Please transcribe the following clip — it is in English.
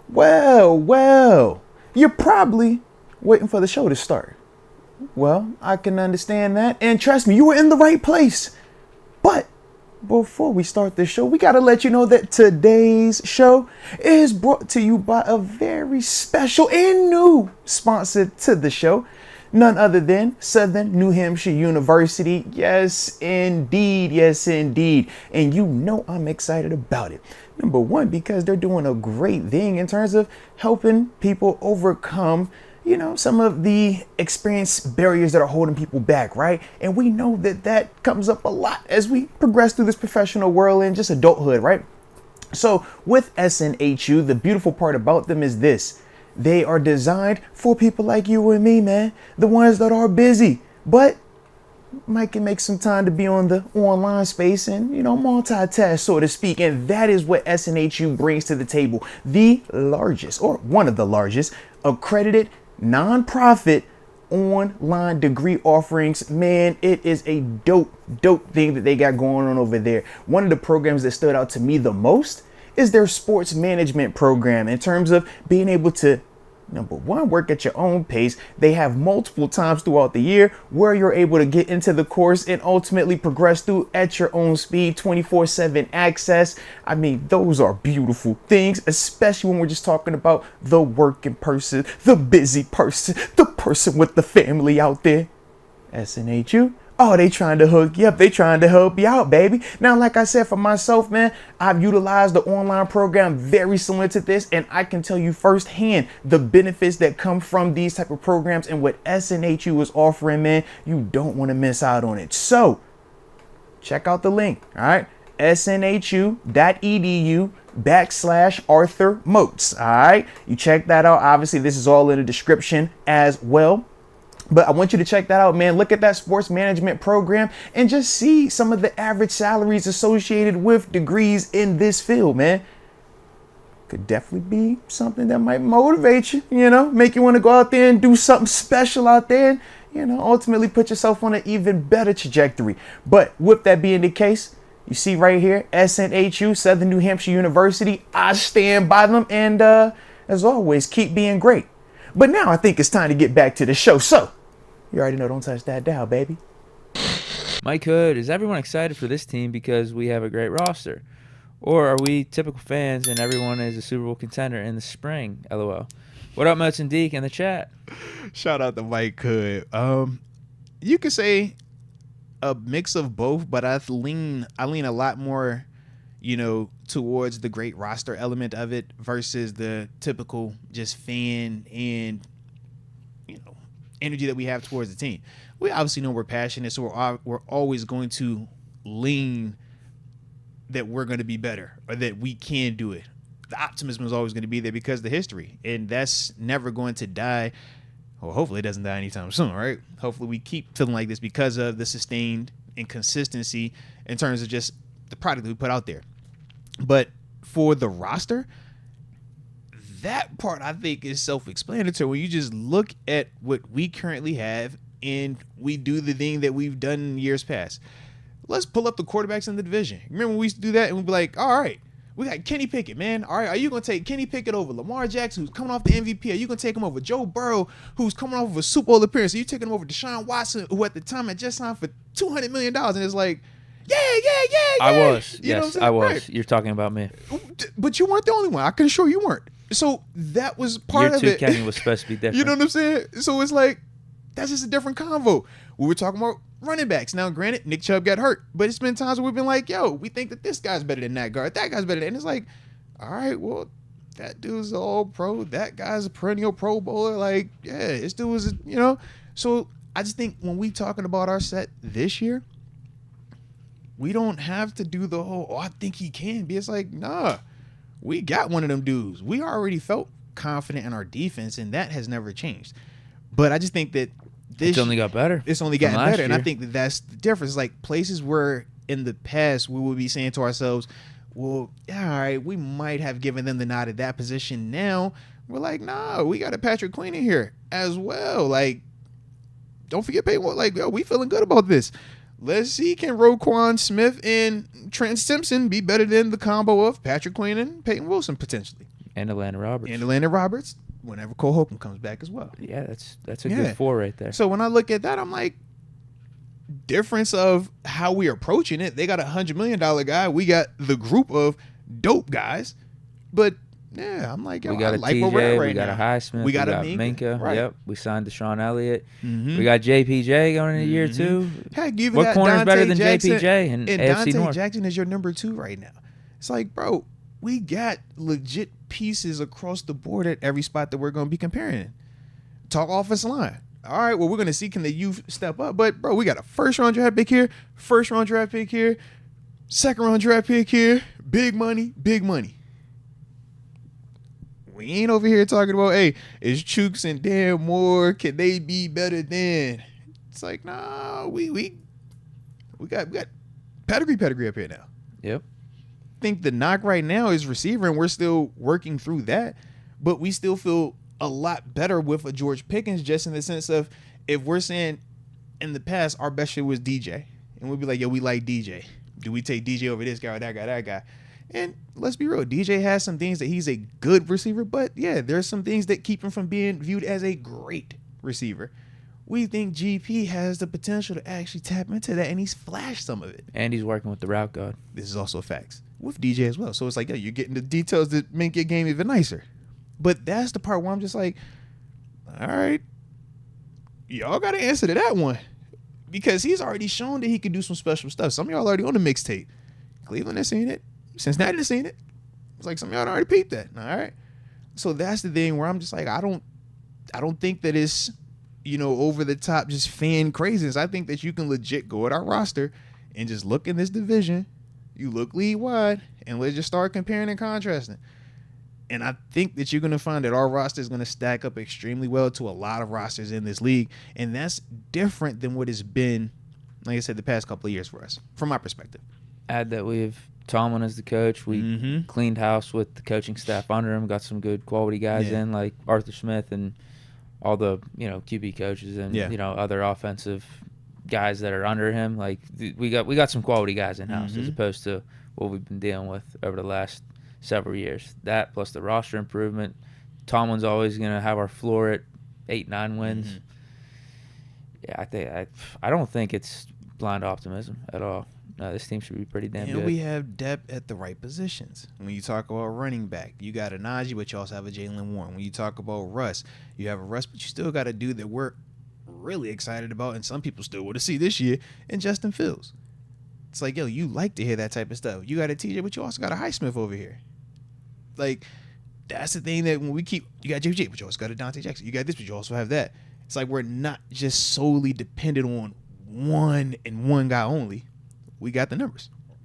Well, you're probably waiting for the show to start. Well, I can understand that. And trust me, you were in the right place. But before we start the show, we got to let you know that today's show is brought to you by a very special and new sponsor to the show. None other than Southern New Hampshire University. Yes, indeed. Yes, indeed. And you know I'm excited about it. Number one, because they're doing a great thing in terms of helping people overcome, some of the experience barriers that are holding people back, right? And we know that that comes up a lot as we progress through this professional world and just adulthood, right? So with SNHU, the beautiful part about them is this. They are designed for people like you and me, man. The ones that are busy, but can make some time to be on the online space and, multitask, so to speak. And that is what SNHU brings to the table. The largest, or one of the largest, accredited nonprofit online degree offerings. Man, it is a dope thing that they got going on over there. One of the programs that stood out to me the most is their sports management program, in terms of being able to, number one, work at your own pace. They have multiple times throughout the year where you're able to get into the course and ultimately progress through at your own speed, 24/7 access. I mean, those are beautiful things, especially when we're just talking about the working person, the busy person, the person with the family out there. SNHU. Oh, they trying to hook you up. They trying to help you out, baby. Now, like I said, for myself, man, I've utilized the online program very similar to this, and I can tell you firsthand the benefits that come from these type of programs and what SNHU is offering, man. You don't want to miss out on it. So check out the link, all right? snhu.edu/Arthur Moats, all right? You check that out. Obviously, this is all in the description as well. But I want you to check that out, man. Look at that sports management program and just see some of the average salaries associated with degrees in this field, man. Could definitely be something that might motivate you, make you want to go out there and do something special out there and, ultimately put yourself on an even better trajectory. But with that being the case, you see right here, SNHU, Southern New Hampshire University. I stand by them. And as always, keep being great. But now I think it's time to get back to the show. So, you already know, don't touch that dial, baby. Mike Hood, is everyone excited for this team because we have a great roster? Or are we typical fans and everyone is a Super Bowl contender in the spring? LOL. What up, Moats and Deke in the chat? Shout out to Mike Hood. You could say a mix of both, but I lean a lot more, towards the great roster element of it versus the typical just fan and, energy that we have towards the team. We obviously know we're passionate, so we're always going to lean that we're going to be better or that we can do it. The optimism is always going to be there because of the history, and that's never going to die. Well, hopefully it doesn't die anytime soon, right? Hopefully we keep feeling like this because of the sustained inconsistency in terms of just the product that we put out there. But for the roster, that part I think is self-explanatory. When you just look at what we currently have and we do the thing that we've done in years past. Let's pull up the quarterbacks in the division. Remember when we used to do that and we'd be like, all right, we got Kenny Pickett, man. All right, are you going to take Kenny Pickett over Lamar Jackson, who's coming off the MVP? Are you going to take him over Joe Burrow, who's coming off of a Super Bowl appearance? Are you taking him over Deshaun Watson, who at the time had just signed for $200 million? And it's like, yeah. I was. Yes, I was. Right. You're talking about me. But you weren't the only one. I can assure you weren't. So that was part of it. Year 2 Kenny was supposed to be different. You know what I'm saying? So it's like, that's just a different convo. We were talking about running backs. Now, granted, Nick Chubb got hurt, but it's been times where we've been like, yo, we think that this guy's better than that guard. That guy's better than, and it's like, all right, well, that dude's all pro. That guy's a perennial Pro Bowler. Like, yeah, this dude was, So I just think when we talking about our set this year, we don't have to do the whole, I think he can be. It's like, nah, we got one of them dudes. We already felt confident in our defense, and that has never changed. But I just think that it's only got better. It's only gotten better, and I think that that's the difference. Like places where in the past we would be saying to ourselves, well, all right, we might have given them the nod at that position. Now we're like, nah, we got a Patrick Queen in here as well. Like, don't forget Peyton. Like, yo, we feeling good about this. Let's see, can Roquan Smith and Trent Simpson be better than the combo of Patrick Queen and Peyton Wilson potentially? And Atlanta Roberts. And Landon Roberts, whenever Cole Holcomb comes back as well. Yeah, that's a good 4 right there. So when I look at that, I'm like, difference of how we're approaching it. They got $100 million guy. We got the group of dope guys. But yeah, I'm like, yo, we got I a like TJ, where we're at right we got now. a Highsmith, we got Minka. Right. Yep, we signed Deshaun Elliott. Mm-hmm. We got JPJ going into year 2. Heck, you even What got corner's Dante better than Jackson, JPJ and AFC Dante North? Jackson is your number 2 right now. It's like, bro, we got legit pieces across the board at every spot that we're going to be comparing in. Talk offensive line. All right, well, we're going to see can the youth step up. But, bro, we got a first-round draft pick here, first-round draft pick here, second-round draft pick here, big money, big money. We ain't over here talking about, hey, is Chooks and Dan Moore, can they be better than? It's like, no, we got pedigree up here now. Yep. I think the knock right now is receiver, and we're still working through that, but we still feel a lot better with a George Pickens, just in the sense of, if we're saying in the past our best shit was DJ, and we'd be like, yo, we like DJ. Do we take DJ over this guy or that guy? And let's be real, DJ has some things that he's a good receiver, but yeah, there's some things that keep him from being viewed as a great receiver. We think GP has the potential to actually tap into that, and he's flashed some of it. And he's working with the route god. This is also facts with DJ as well. So it's like, yeah, you're getting the details that make your game even nicer. But that's the part where I'm just like, all right, y'all got to answer to that one, because he's already shown that he can do some special stuff. Some of y'all already on the mixtape. Cleveland has seen it. Cincinnati has seen it. It's like some of y'all already peeped that. All right. So that's the thing where I'm just like, I don't think that it's, over the top, just fan craziness. I think that you can legit go at our roster and just look in this division. You look league wide, and let's just start comparing and contrasting. And I think that you're going to find that our roster is going to stack up extremely well to a lot of rosters in this league. And that's different than what it's been, like I said, the past couple of years for us, from my perspective. Add that we have Tomlin as the coach. We cleaned house with the coaching staff under him, got some good quality guys in, like Arthur Smith and all the, QB coaches and, other offensive guys that are under him. Like, we got some quality guys in-house as opposed to what we've been dealing with over the last several years. That plus the roster improvement. Tomlin's always going to have our floor at 8-9 wins. Yeah, I don't think it's blind optimism at all. No, this team should be pretty damn good. And we have depth at the right positions. When you talk about running back, you got a Najee, but you also have a Jalen Warren. When you talk about Russ, you have a Russ, but you still got a dude that we're really excited about, and some people still want to see this year, and Justin Fields. It's like, yo, you like to hear that type of stuff. You got a TJ, but you also got a Highsmith over here. Like, that's the thing that when we keep, you got JJ, but you also got a Dante Jackson. You got this, but you also have that. It's like we're not just solely dependent on one guy only. We got the numbers.